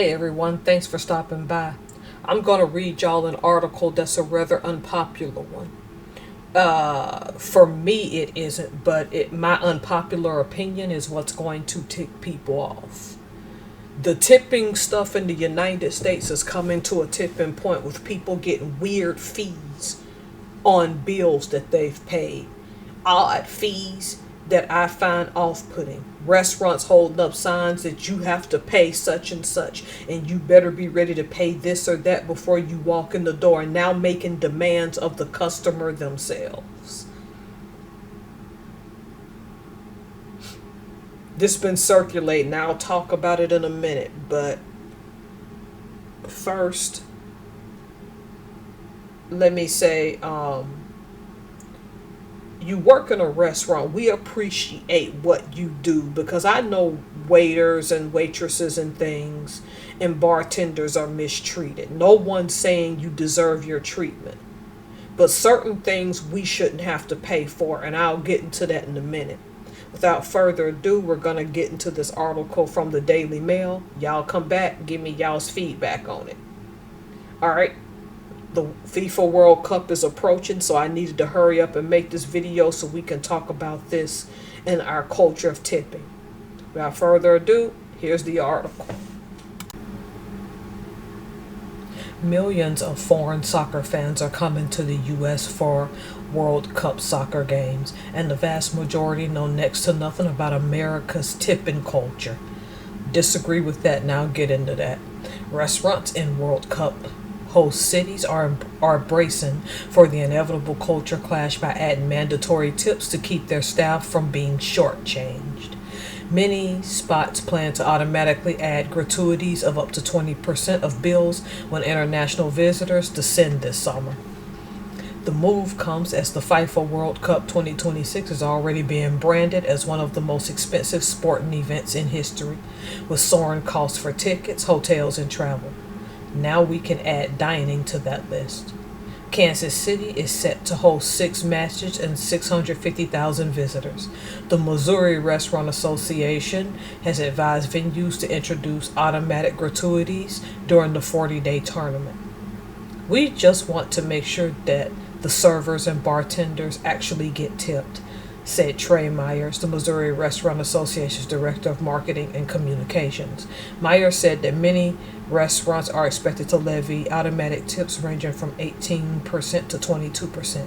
Hey everyone, thanks for stopping by. I'm going to read y'all an article that's a rather unpopular one. For me, it isn't, but my unpopular opinion is what's going to tick people off. The tipping stuff in the United States is coming to a tipping point with people getting weird fees on bills that they've paid. Odd fees that I find off putting. Restaurants holding up signs that you have to pay such and such, and you better be ready to pay this or that before you walk in the door, and now making demands of the customer themselves. This been circulating. I'll talk about it in a minute, but first, let me say, you work in a restaurant, we appreciate what you do because I know waiters and waitresses and things and bartenders are mistreated. No one's saying you deserve your treatment. But certain things we shouldn't have to pay for, and I'll get into that in a minute. Without further ado, we're going to get into this article from the Daily Mail. Y'all come back, give me y'all's feedback on it. All right. The FIFA World Cup is approaching, so I needed to hurry up and make this video so we can talk about this in our culture of tipping. Without further ado, here's the article. Millions of foreign soccer fans are coming to the U.S. for World Cup soccer games, and the vast majority know next to nothing about America's tipping culture. Disagree with that, now get into that. Restaurants in World Cup host cities are bracing for the inevitable culture clash by adding mandatory tips to keep their staff from being shortchanged. Many spots plan to automatically add gratuities of up to 20% of bills when international visitors descend this summer. The move comes as the FIFA World Cup 2026 is already being branded as one of the most expensive sporting events in history, with soaring costs for tickets, hotels, and travel. Now we can add dining to that list. Kansas City is set to host 6 matches and 650,000 visitors. The Missouri Restaurant Association has advised venues to introduce automatic gratuities during the 40-day tournament. We just want to make sure that the servers and bartenders actually get tipped, said Trey Myers, the Missouri Restaurant Association's Director of Marketing and Communications. Myers said that many restaurants are expected to levy automatic tips ranging from 18% to 22%.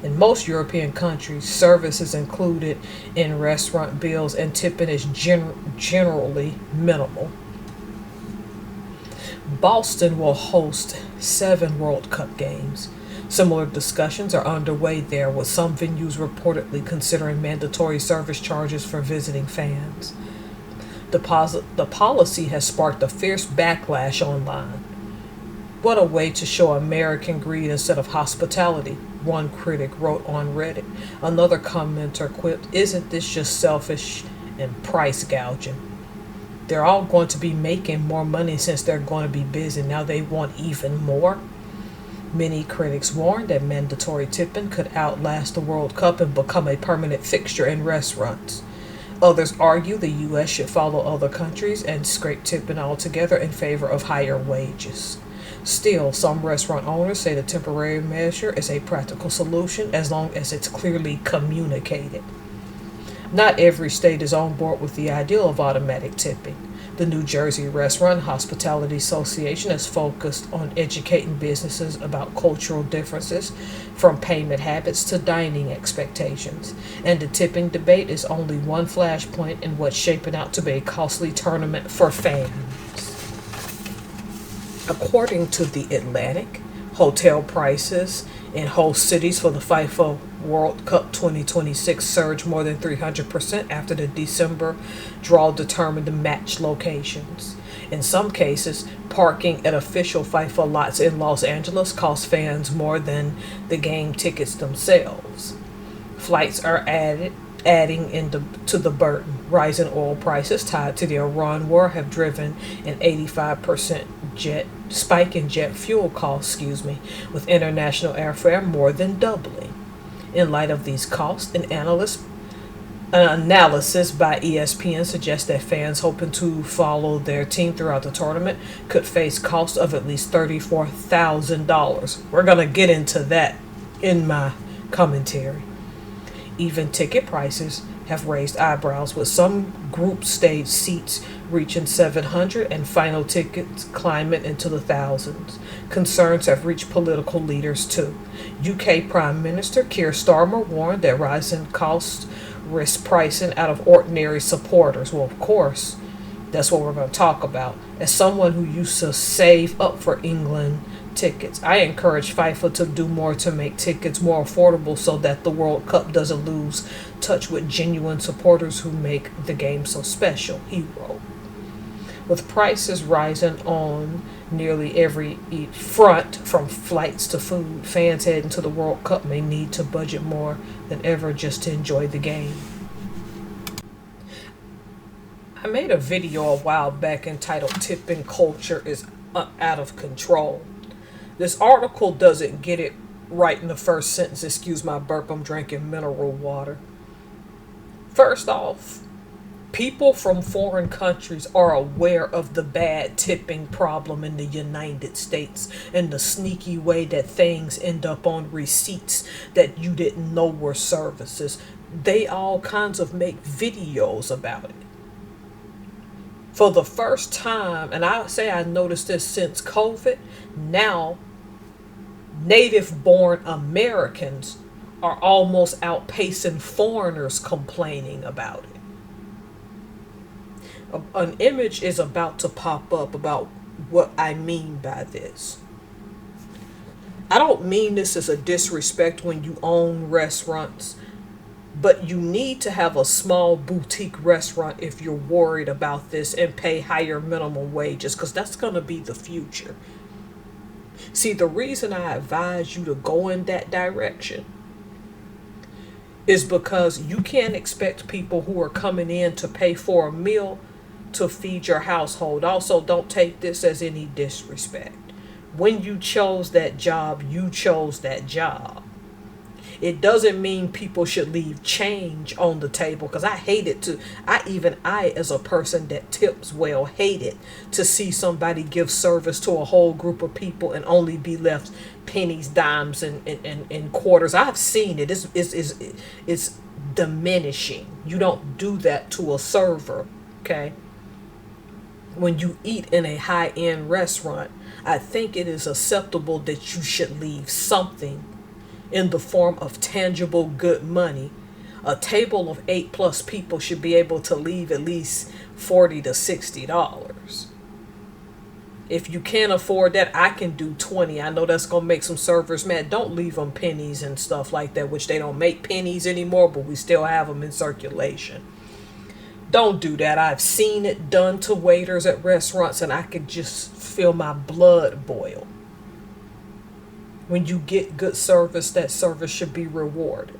In most European countries, service is included in restaurant bills and tipping is generally minimal. Boston will host 7 World Cup games. Similar discussions are underway there, with some venues reportedly considering mandatory service charges for visiting fans. The policy has sparked a fierce backlash online. What a way to show American greed instead of hospitality, one critic wrote on Reddit. Another commenter quipped, "Isn't this just selfish and price gouging? They're all going to be making more money since they're going to be busy. Now they want even more." Many critics warned that mandatory tipping could outlast the World Cup and become a permanent fixture in restaurants. Others argue the U.S. should follow other countries and scrape tipping altogether in favor of higher wages. Still, some restaurant owners say the temporary measure is a practical solution as long as it's clearly communicated. Not every state is on board with the idea of automatic tipping. The New Jersey Restaurant Hospitality Association is focused on educating businesses about cultural differences, from payment habits to dining expectations. And the tipping debate is only one flashpoint in what's shaping out to be a costly tournament for fans. According to The Atlantic, hotel prices in host cities for the FIFA World Cup 2026 surged more than 300% after the December draw determined the match locations. In some cases, parking at official FIFA lots in Los Angeles cost fans more than the game tickets themselves. Flights are adding to the burden. Rising oil prices tied to the Iran war have driven an 85% spike in jet fuel costs, with international airfare more than doubling. In light of these costs, an analyst An analysis by ESPN suggests that fans hoping to follow their team throughout the tournament could face costs of at least $34,000. We're going to get into that in my commentary. Even ticket prices have raised eyebrows, with some group stage seats reaching 700 and final tickets climbing into the thousands. Concerns have reached political leaders too. UK Prime Minister Keir Starmer warned that rising costs risk pricing out of ordinary supporters. Well, of course, that's what we're going to talk about. As someone who used to save up for England tickets, I encourage FIFA to do more to make tickets more affordable so that the World Cup doesn't lose touch with genuine supporters who make the game so special, he wrote. With prices rising on nearly every front, from flights to food, fans heading to the World Cup may need to budget more than ever just to enjoy the game. I made a video a while back entitled "Tipping Culture is Out of Control." This article doesn't get it right in the first sentence. Excuse my burp, I'm drinking mineral water. First off, people from foreign countries are aware of the bad tipping problem in the United States and the sneaky way that things end up on receipts that you didn't know were services. They all kinds of make videos about it. For the first time, and I say I noticed this since COVID, now native-born Americans are almost outpacing foreigners complaining about it. An image is about to pop up about what I mean by this. I don't mean this as a disrespect when you own restaurants, but you need to have a small boutique restaurant if you're worried about this and pay higher minimum wages, because that's going to be the future. See, the reason I advise you to go in that direction is because you can't expect people who are coming in to pay for a meal to feed your household. Also, don't take this as any disrespect. When you chose that job, you chose that job. It doesn't mean people should leave change on the table, because I hate it to, I as a person that tips well, hate it to see somebody give service to a whole group of people and only be left pennies, dimes, and quarters. I've seen it. It's diminishing. You don't do that to a server, okay? When you eat in a high-end restaurant, I think it is acceptable that you should leave something in the form of tangible good money. A table of 8+ people should be able to leave at least $40 to $60. If you can't afford that, I can do 20. I know that's gonna make some servers mad. Don't leave them pennies and stuff like that, which they don't make pennies anymore, but we still have them in circulation. Don't do that. I've seen it done to waiters at restaurants, and I could just feel my blood boil. When you get good service, that service should be rewarded.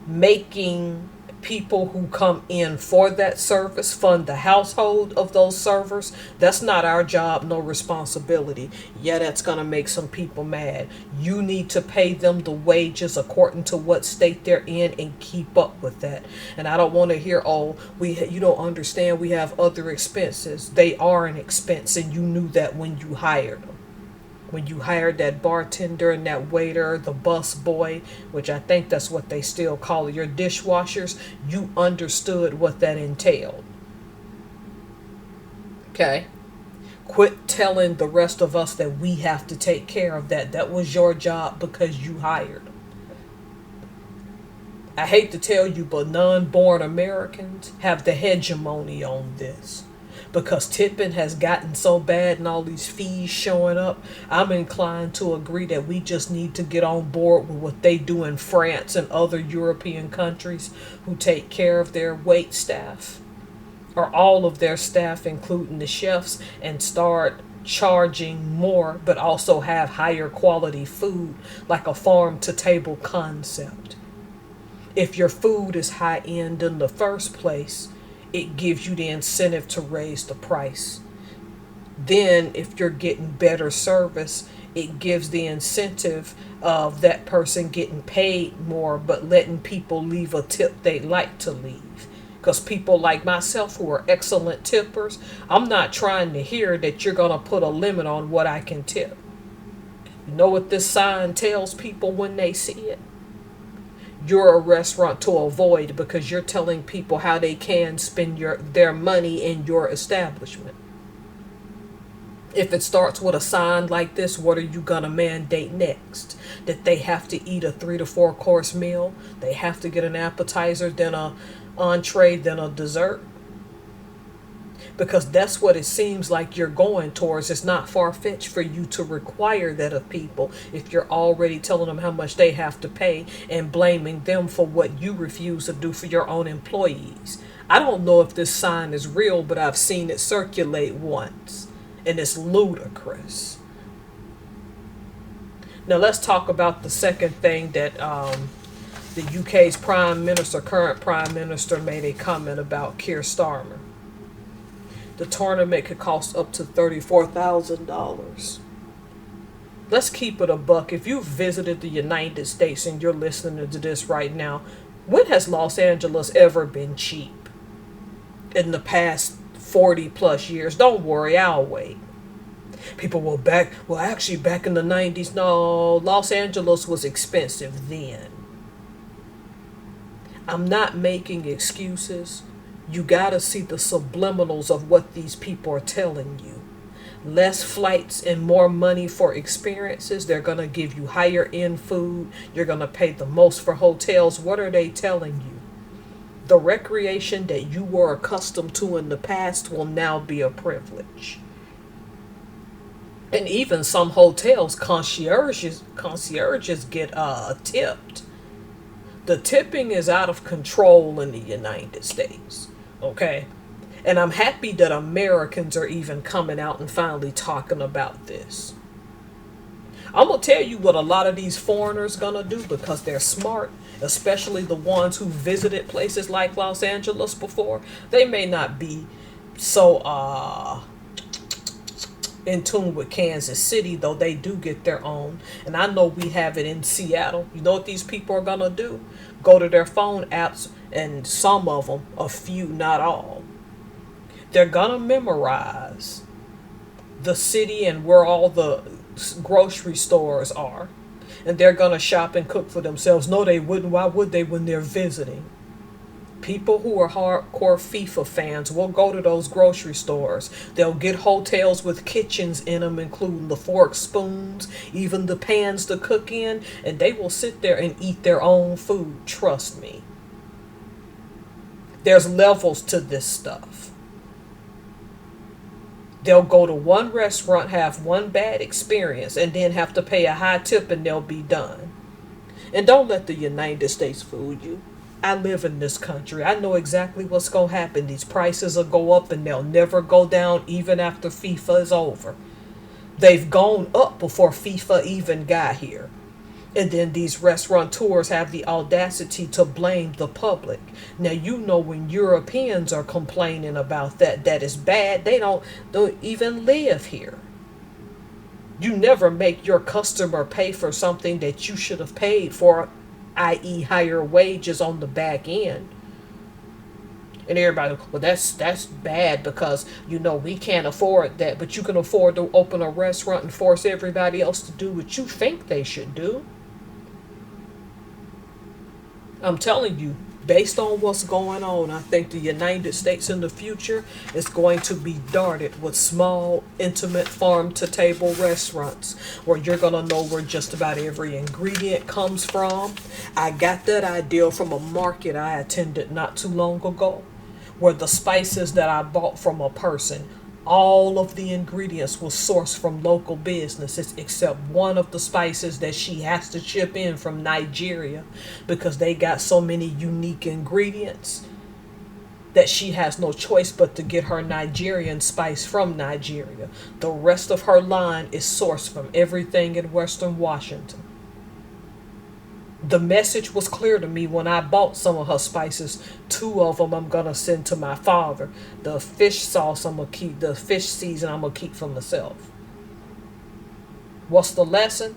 Making people who come in for that service fund the household of those servers, that's not our job, no responsibility. Yeah, that's going to make some people mad. You need to pay them the wages according to what state they're in and keep up with that. And I don't want to hear, oh, you don't understand, we have other expenses. They are an expense, and you knew that when you hired them. When you hired that bartender and that waiter, the bus boy, which I think that's what they still call it, your dishwashers, you understood what that entailed. Okay? Quit telling the rest of us that we have to take care of that. That was your job because you hired them. I hate to tell you, but non-born Americans have the hegemony on this. Because tipping has gotten so bad and all these fees showing up, I'm inclined to agree that we just need to get on board with what they do in France and other European countries who take care of their wait staff, or all of their staff, including the chefs, and start charging more, but also have higher quality food, like a farm-to-table concept. If your food is high-end in the first place, it gives you the incentive to raise the price. Then, if you're getting better service, it gives the incentive of that person getting paid more, but letting people leave a tip they like to leave. Because people like myself who are excellent tippers, I'm not trying to hear that you're going to put a limit on what I can tip. You know what this sign tells people when they see it? You're a restaurant to avoid because you're telling people how they can spend their money in your establishment. If it starts with a sign like this, what are you going to mandate next? That they have to eat a 3 to 4 course meal? They have to get an appetizer, then a entree, then a dessert? Because that's what it seems like you're going towards. It's not far-fetched for you to require that of people if you're already telling them how much they have to pay and blaming them for what you refuse to do for your own employees. I don't know if this sign is real, but I've seen it circulate once, and it's ludicrous. Now let's talk about the second thing that the UK's current Prime Minister, made a comment about Keir Starmer. The tournament could cost up to $34,000. Let's keep it a buck. If you've visited the United States and you're listening to this right now, when has Los Angeles ever been cheap? In the past 40 plus years? Don't worry, I'll wait. People will back in the 90s. No, Los Angeles was expensive then. I'm not making excuses. You gotta see the subliminals of what these people are telling you. Less flights and more money for experiences. They're gonna give you higher end food. You're gonna pay the most for hotels. What are they telling you? The recreation that you were accustomed to in the past will now be a privilege. And even some hotels, concierges get tipped. The tipping is out of control in the United States. Okay? And I'm happy that Americans are even coming out and finally talking about this. I'm going to tell you what a lot of these foreigners going to do because they're smart, especially the ones who visited places like Los Angeles before. They may not be so in tune with Kansas City, though they do get their own. And I know we have it in Seattle. You know what these people are going to do? Go to their phone apps, and some of them, a few, not all, they're going to memorize the city and where all the grocery stores are. And they're going to shop and cook for themselves. No, they wouldn't. Why would they when they're visiting? People who are hardcore FIFA fans will go to those grocery stores. They'll get hotels with kitchens in them, including the forks, spoons, even the pans to cook in, and they will sit there and eat their own food. Trust me. There's levels to this stuff. They'll go to one restaurant, have one bad experience, and then have to pay a high tip and they'll be done. And don't let the United States fool you. I live in this country. I know exactly what's going to happen. These prices will go up and they'll never go down even after FIFA is over. They've gone up before FIFA even got here. And then these restaurateurs have the audacity to blame the public. Now, you know when Europeans are complaining about that is bad, they don't even live here. You never make your customer pay for something that you should have paid for, i.e. higher wages on the back end. And everybody, well, that's bad because, we can't afford that. But you can afford to open a restaurant and force everybody else to do what you think they should do. I'm telling you, based on what's going on, I think the United States in the future is going to be dotted with small, intimate, farm-to-table restaurants where you're going to know where just about every ingredient comes from. I got that idea from a market I attended not too long ago, where the spices that I bought from a person, all of the ingredients were sourced from local businesses except one of the spices that she has to ship in from Nigeria because they got so many unique ingredients that she has no choice but to get her Nigerian spice from Nigeria. The rest of her line is sourced from everything in Western Washington. The message was clear to me when I bought some of her spices. 2 of them I'm going to send to my father. The fish sauce I'm going to keep. The fish season I'm going to keep for myself. What's the lesson?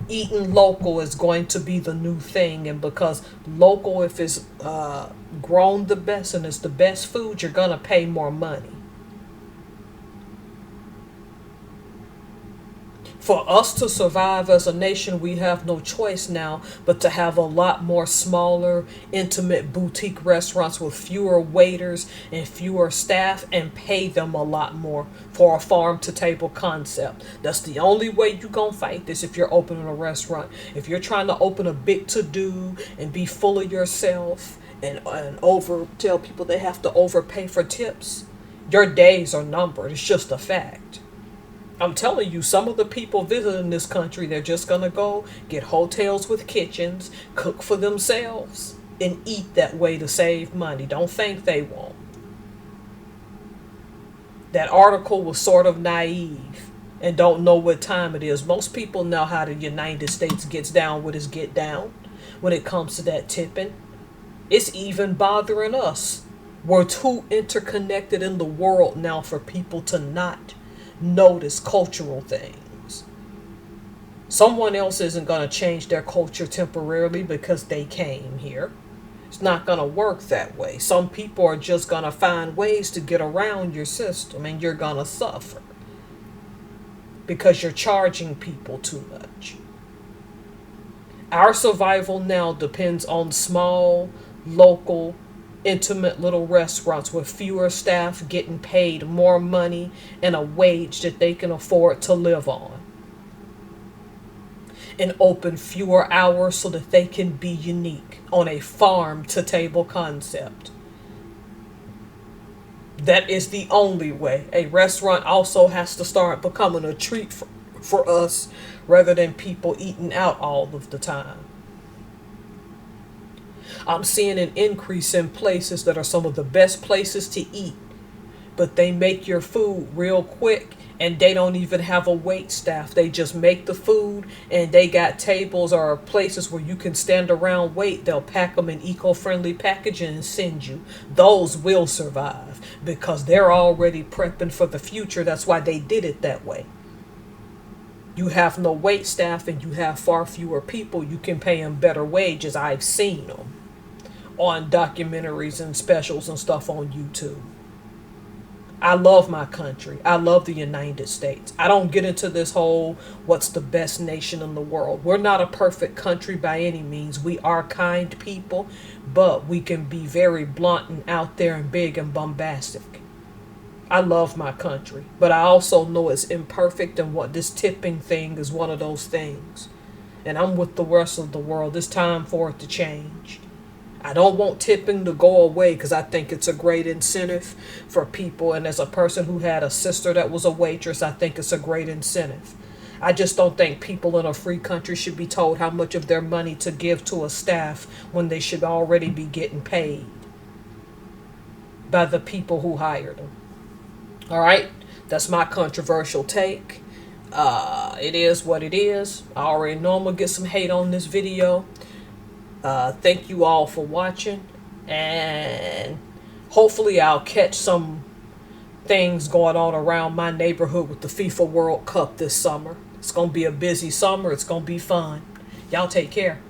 Eating local is going to be the new thing, and because local, if it's grown the best and it's the best food, you're gonna pay more money. For us to survive as a nation, we have no choice now but to have a lot more smaller, intimate boutique restaurants with fewer waiters and fewer staff, and pay them a lot more for a farm to table concept. That's the only way you're going to fight this if you're opening a restaurant. If you're trying to open a big to do and be full of yourself and over tell people they have to overpay for tips, your days are numbered. It's just a fact. I'm telling you, some of the people visiting this country, they're just going to go get hotels with kitchens, cook for themselves, and eat that way to save money. Don't think they won't. That article was sort of naive and don't know what time it is. Most people know how the United States gets down with its get down when it comes to that tipping. It's even bothering us. We're too interconnected in the world now for people to not notice cultural things. Someone else isn't going to change their culture temporarily because they came here. It's not going to work that way. Some people are just going to find ways to get around your system, and you're going to suffer because you're charging people too much. Our survival now depends on small, local, intimate little restaurants with fewer staff getting paid more money and a wage that they can afford to live on, and open fewer hours so that they can be unique on a farm to table concept. That is the only way. A restaurant also has to start becoming a treat for us rather than people eating out all of the time. I'm seeing an increase in places that are some of the best places to eat, but they make your food real quick and they don't even have a wait staff. They just make the food and they got tables or places where you can stand around wait. They'll pack them in eco-friendly packaging and send you. Those will survive because they're already prepping for the future. That's why they did it that way. You have no wait staff and you have far fewer people. You can pay them better wages. I've seen them on documentaries and specials and stuff on YouTube. I love my country. I love the United States. I don't get into this whole what's the best nation in the world. We're not a perfect country by any means. We are kind people, but we can be very blunt and out there and big and bombastic. I love my country, but I also know it's imperfect, and what this tipping thing is one of those things. And I'm with the rest of the world. It's time for it to change. I don't want tipping to go away because I think it's a great incentive for people. And as a person who had a sister that was a waitress, I think it's a great incentive. I just don't think people in a free country should be told how much of their money to give to a staff when they should already be getting paid by the people who hired them. All right, that's my controversial take. It is what it is. I already know I'm going to get some hate on this video. Thank you all for watching, and hopefully I'll catch some things going on around my neighborhood with the FIFA World Cup this summer. It's going to be a busy summer. It's going to be fun. Y'all take care.